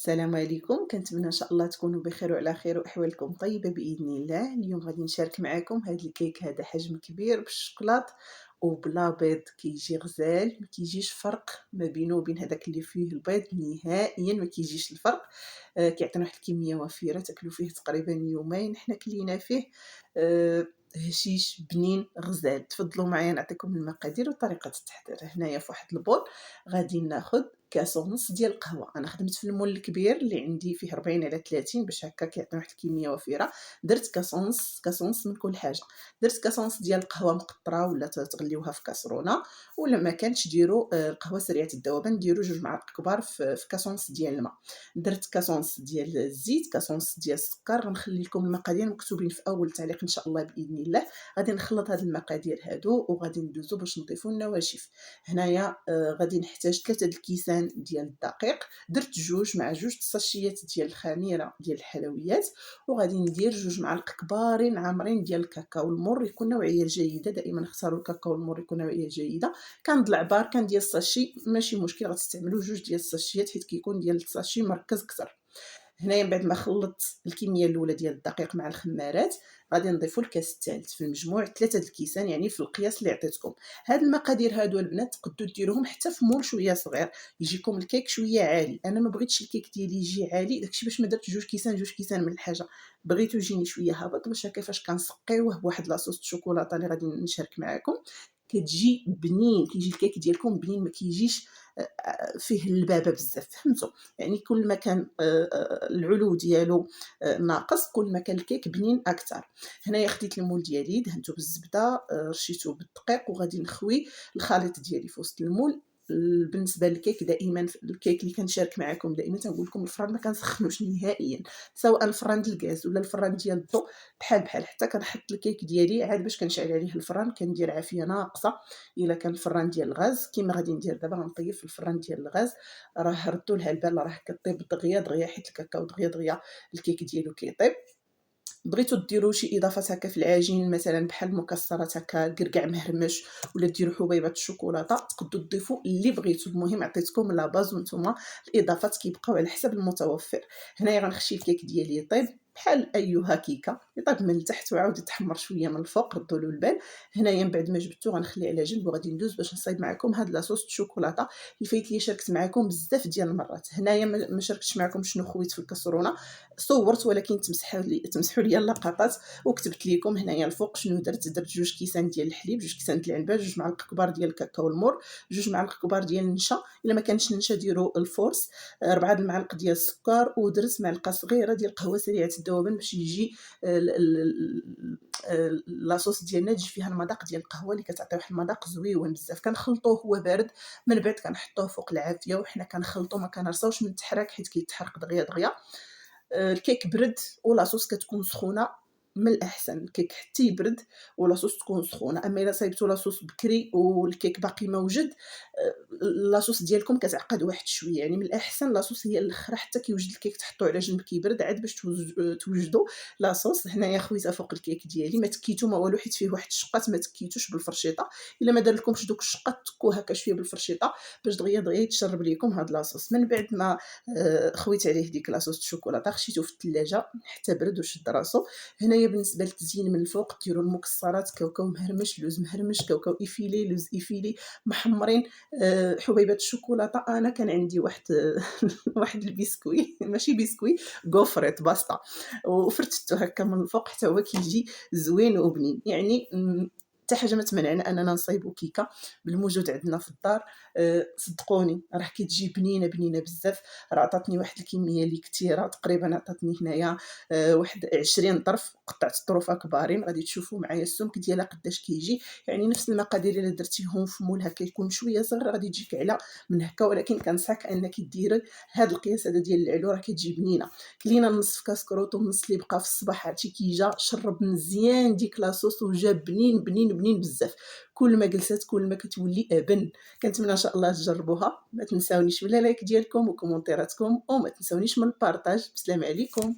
السلام عليكم، كنتمنى إن شاء الله تكونوا بخير وعلى خير وأحوالكم طيبة بإذن الله. اليوم غادي نشارك معاكم هاد الكيك هذا حجم كبير بالشوكلاط وبلا بيض، كيجي غزال، ما كيجيش فرق ما بينه وبين هذاك اللي فيه البيض نهائيًا، ما كيجيش الفرق. كيعطينا واحد الكمية وفيرة تاكلوا فيه تقريبًا يومين. حنا كلينا فيه هشيش بنين غزال. تفضلوا معايا نعطيكم المقادير وطريقة التحضير. هنايا في واحد البول غادي ناخذ كاس ونص ديال القهوة. أنا خدمت في المول الكبير اللي عندي فيه 40 على 30 باش هكا كيعطي واحد الكمية وفيرة. درت كاس ونص، كاس ونص من كل حاجة. درت كاس ونص ديال القهوة مقطرة ولا تغليوها في كاسرونة، ولا ما كانش ديروا قهوة سريعة الذوبان، ديروا 2 معالق كبار في كاس ونص ديال الماء. درت كاس ونص ديال الزيت، كاس ونص ديال السكر. غنخلي لكم المقادير مكتوبين في أول تعليق إن شاء الله بإذن الله. غادي نخلط هاد المقادير هادو وغادي ندوزو باش نضيفو النواشف. هنايا غادي نحتاج 3 د الكيسان ديال الدقيق. درت 2 مع 2 ساشيات ديال الخميرة ديال الحلويات، وغادي ندير 2 معالق كبارين عامرين ديال الكاكاو المر، يكون نوعية جيدة. دائما اختاروا الكاكاو المر يكون نوعية جيدة. كان د العبار كان ديال الساشي ماشي مشكل، غتستعملوا 2 ديال الساشيات حيت كيكون ديال الساشي مركز كتر. هنايا من بعد ما خلطت الكميه الاولى ديال الدقيق مع الخمارات، غادي نضيفوا الكاس الثالث. في المجموع 3 د الكيسان، يعني في القياس اللي عطيتكم. هاد المقادير هادو البنات تقدروا ديروهم حتى في مول شويه صغير، يجيكم الكيك شويه عالي. انا ما بغيتش الكيك ديالي يجي عالي، داكشي باش ما درت 2 كيسان من الحاجه. بغيتو يجيني شويه هابط باش كيفاش كنسقيوه بواحد لاصوص الشوكولاته اللي غادي نشارك معكم. كتجي بنين، كيجي الكيك ديالكم بنين، ما كيجيش فيه اللبابه بزاف، فهمتوا؟ يعني كل ما كان العلو ديالو ناقص، كل ما كان الكيك بنين اكثر. هنايا خديت المول ديالي، دهنته بالزبده، رشيته بالدقيق، وغادي نخوي الخليط ديالي في وسط المول. بالنسبه للكيك دائما الكيك اللي كنشارك معكم دائما تنقول لكم الفران ما كنسخنوش نهائيا، سواء الفران ديال الغاز ولا الفران ديال الضو، بحال بحال. حتى كنحط الكيك ديالي عاد باش كنشعل عليه الفران كندير عافيه ناقصه. الا كان الفران ديال الغاز كيما غادي ندير دابا، غنطيب في الفران ديال الغاز. راه ردوا لها البال، راه كطيب دغيا دغيا حيت الكاكاو دغيا دغيا الكيك ديالو كيطيب. بغيتو ديروا شي اضافات هكا في العجين مثلا بحال المكسرات هكا كركاع مهرمش، ولا ديروا حبيبات الشوكولاته، تقدروا تضيفوا اللي بغيتو. المهم عطيتكم لا باز وانتم الاضافات كيبقاو على حسب المتوفر. هنايا غنخشي الكيك ديالي يطيب بحال ايها كيكه، يطيب من التحت وعاود يتحمر شويه من الفوق، ردوا له البال. هنايا من بعد ما جبدتو غنخليه على جنب، وغادي ندوز باش نصايب معكم هاد لاصوص الشوكولاته اللي فايت لي شاركت معكم بزاف ديال المرات. هنايا ما شاركتش معكم شنو خويت في الكاسرونه، صورت ولكن تمسحوا لي اللقطات وكتبت لكم هنايا الفوق شنو درت 2 كيسان ديال الحليب، 2 كيسان ديال العنبه، 2 معالق كبار ديال الكاكاو المر، 2 معالق كبار ديال النشا، الا ما كانش النشا ديروا الفورس، 4 المعالق ديال السكر، ودرت معلقه صغيره ديال قهوه سريعه الذوبان باش يجي لاصوص ديالنا تجي فيها المذاق ديال القهوه اللي كتعطي واحد المذاق زويون بزاف. كنخلطوه هو بارد، من بعد كنحطوه فوق العافيه وحنا كنخلطو، ما كنرساوش من التحراك حيت كيتحرق دغيا دغيا. الكيك برد ولاصوص كتكون سخونه، من الأحسن الكيك حتى يبرد ولاصوص تكون سخونه. أما إلا صايبتو لاصوص بكري والكيك باقي موجد، لاصوص ديالكم كتعقد واحد شويه. يعني من الأحسن لاصوص هي الأخرى حتى كيوجد الكيك تحطوه على جنب كيبرد عاد باش توجدوا لاصوص. هنايا خويتها فوق الكيك ديالي، ما تكيتو ما والو حيت فيه واحد الشقات، ما تكيتوش بالفرشيطه. إلا ما دارلكمش دوك الشقات تكوه هكا شويه بالفرشيطه باش دغيا دغيا يتشرب ليكم هاد لاصوص. من بعد ما خويت عليه ديك لاصوص الشوكولاته خشيتو في الثلاجه حتى برد وشد راسو. هنايا بالنسبه للتزيين من الفوق ديروا المكسرات، كاوكاو مهرمش، لوز مهرمش، كاوكاو ايفيلي، لوز ايفيلي محمرين، حبيبات الشوكولاته. انا كان عندي واحد واحد البسكوي ماشي بسكوي، غوفريت باستا، وفرتته هكا من الفوق حتى هو كيجي زوين وبنين. يعني حتى حاجه ما تمنعنا اننا نصايبوا كيكه بالموجود عندنا في الدار. صدقوني راه كتجي بنينه بنينه بزاف. راه عطاتني واحد الكميه اللي كثيره، تقريبا عطاتني هنايا واحد 20 طرف، قطعت الطروفه كبارين. غادي تشوفوا معايا السمك ديالها قداش كيجي. يعني نفس المقادير اللي درتيهم في مول هكا يكون شويه صغير غادي تجيك على من هكا، ولكن كنصحك انك ديري هذا القياس هذا ديال العلو، راه كتجي بنينه. كلينا نص كاس كروط ونص اللي بقى في الصباح عرفتي كيجا شرب مزيان ديك لاصوص وجا بنين بنين بنين بزاف. كل ما جلسات كل ما كتولي ابن. كنتمنى ان شاء الله تجربوها. ما تنساونيش من اللايك ديالكم وكومونتيراتكم، وما تنساونيش من البارطاج. بسلام عليكم.